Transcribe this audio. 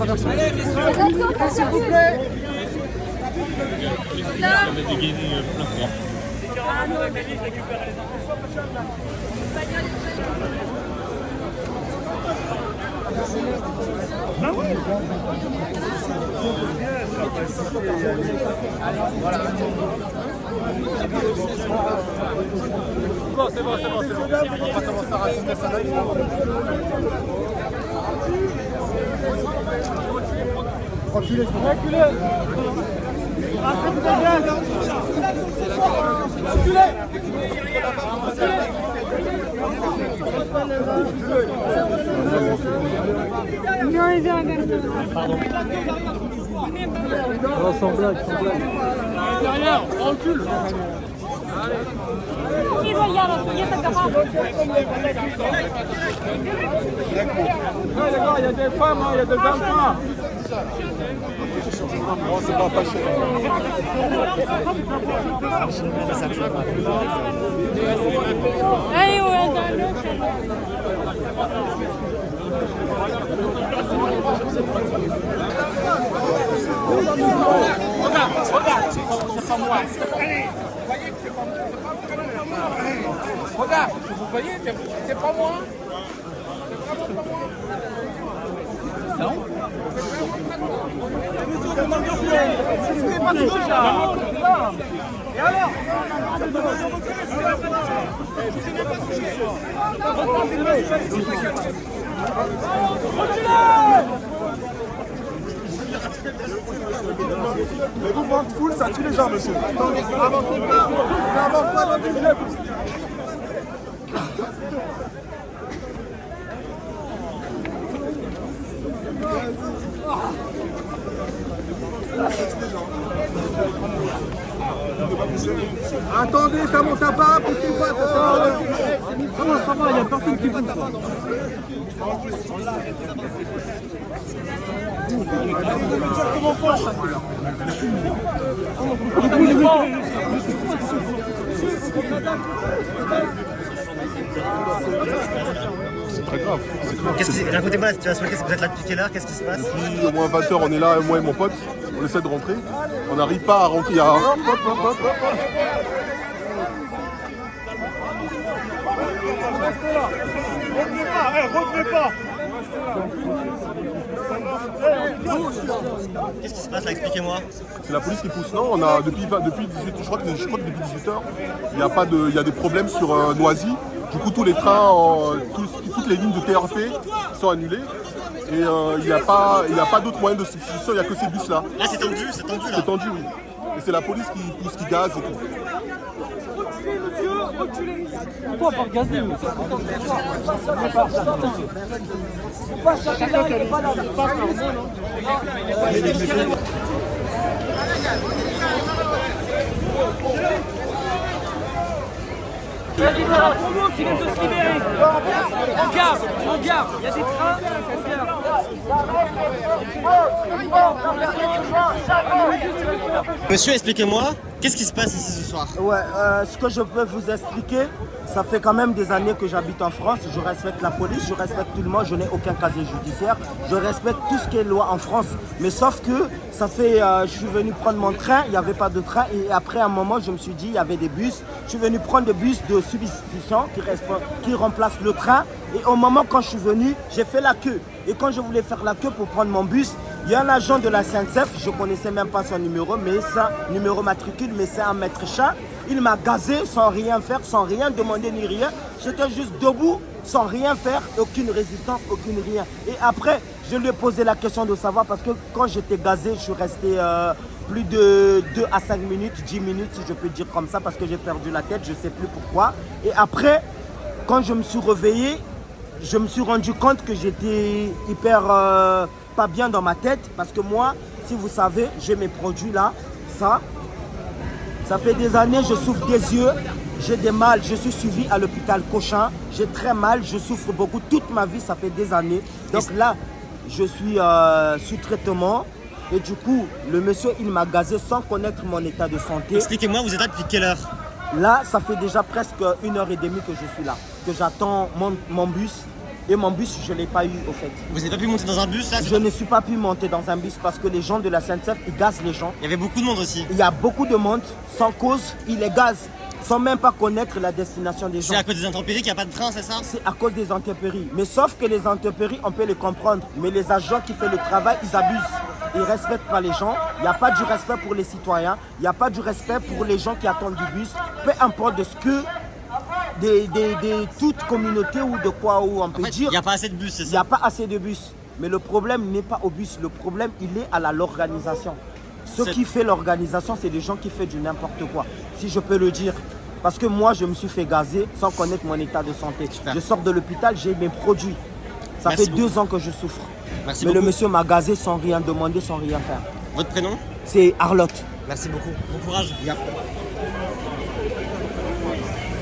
S'il vous plaît. Bon, c'est bon. On va commencer à raconter ça live. Reculez. Non, il vient regarder. Pardon. Oh, sans blague. Derrière, on recule. Qui va y aller? Il y a ta camarade. Ouais, les gars, il y a des femmes, il y a des enfants. Non, c'est pas cher. Allez, ouais, dans l'autre. Regarde, c'est pas moi. Regarde, vous voyez, c'est pas moi. Non. Et alors? Le mouvement de foule, ça tue les gens, monsieur. Avancez pas. N'avance pas dans le milieu. Attendez, ça monte à pas, poussez pas, Comment ça va? Il n'y a personne qui bouge. C'est très grave. Racontez-moi la situation, vous êtes là depuis quelle heure? Qu'est-ce qui se passe? Depuis au moins 20h, on est là, moi et mon pote. On essaie de rentrer. On n'arrive pas à rentrer. Revenez pas. Qu'est-ce qui se passe là? Expliquez-moi. C'est la police qui pousse. Non, on a depuis 18, je crois que depuis 18h, il y a des problèmes sur Noisy. Du coup, tous les trains, toutes les lignes de TRP sont annulées. Et il n'y a pas d'autre moyen de substitution, il n'y a que ces bus-là. Ah, c'est tendu là. C'est tendu, oui. Et c'est la police qui pousse, qui gaze et tout. Reculez, monsieur, reculez. Pourquoi pas gazer? Il y a des trains pour nous qui viennent de se libérer. On garde, il y a des trains, on garde. Monsieur, expliquez-moi, qu'est-ce qui se passe ici ce soir? Ouais, ce que je peux vous expliquer, ça fait quand même des années que j'habite en France. Je respecte la police, je respecte tout le monde, je n'ai aucun casier judiciaire. Je respecte tout ce qui est loi en France. Mais sauf que ça fait, je suis venu prendre mon train, il n'y avait pas de train. Et après un moment, je me suis dit, il y avait des bus. Je suis venu prendre des bus de substitution qui remplacent le train. Et au moment quand je suis venu, j'ai fait la queue. Et quand je voulais faire la queue pour prendre mon bus, il y a un agent de la SNCF, je ne connaissais même pas son numéro, mais ça, numéro matricule, mais c'est un maître chat. Il m'a gazé sans rien faire, sans rien demander ni rien. J'étais juste debout, sans rien faire, aucune résistance, aucune rien. Et après, je lui ai posé la question de savoir, parce que quand j'étais gazé, je suis resté plus de 2 à 5 minutes, 10 minutes, si je peux dire comme ça, parce que j'ai perdu la tête, je ne sais plus pourquoi. Et après, quand je me suis réveillé, je me suis rendu compte que j'étais hyper pas bien dans ma tête, parce que moi, si vous savez, j'ai mes produits là, ça fait des années, je souffre des yeux, j'ai des mal, je suis suivi à l'hôpital Cochin, j'ai très mal, je souffre beaucoup, toute ma vie, ça fait des années. Donc là, je suis sous traitement et du coup, le monsieur, il m'a gazé sans connaître mon état de santé. Expliquez-moi, vous êtes là depuis quelle heure? Là, ça fait déjà presque 1h30 que je suis là, que j'attends mon bus. Et mon bus, je ne l'ai pas eu au fait. Vous n'avez pas pu monter dans un bus là? Je ne suis pas pu monter dans un bus parce que les gens de la SNCF, ils gazent les gens. Il y avait beaucoup de monde aussi. Il y a beaucoup de monde, sans cause, ils les gazent, sans même pas connaître la destination des gens. C'est à cause des intempéries qu'il n'y a pas de train, c'est ça? C'est à cause des intempéries. Mais sauf que les intempéries, on peut les comprendre. Mais les agents qui font le travail, ils abusent. Ils ne respectent pas les gens. Il n'y a pas du respect pour les citoyens. Il n'y a pas du respect pour les gens qui attendent du bus. Peu importe de ce que toute communauté ou de quoi où on peut En fait, dire. il n'y a pas assez de bus, c'est Il n'y a ça? pas assez de bus. Mais le problème n'est pas au bus. Le problème, il est à l'organisation. Ce qui fait l'organisation, c'est des gens qui font du n'importe quoi. Si je peux le dire. Parce que moi, je me suis fait gazer sans connaître mon état de santé. Super. Je sors de l'hôpital, j'ai mes produits. Ça Merci fait beaucoup. 2 ans que je souffre. Merci Mais beaucoup. le monsieur m'a gazé sans rien demander, sans rien faire. Votre prénom? C'est Arlotte. Merci beaucoup. Bon courage.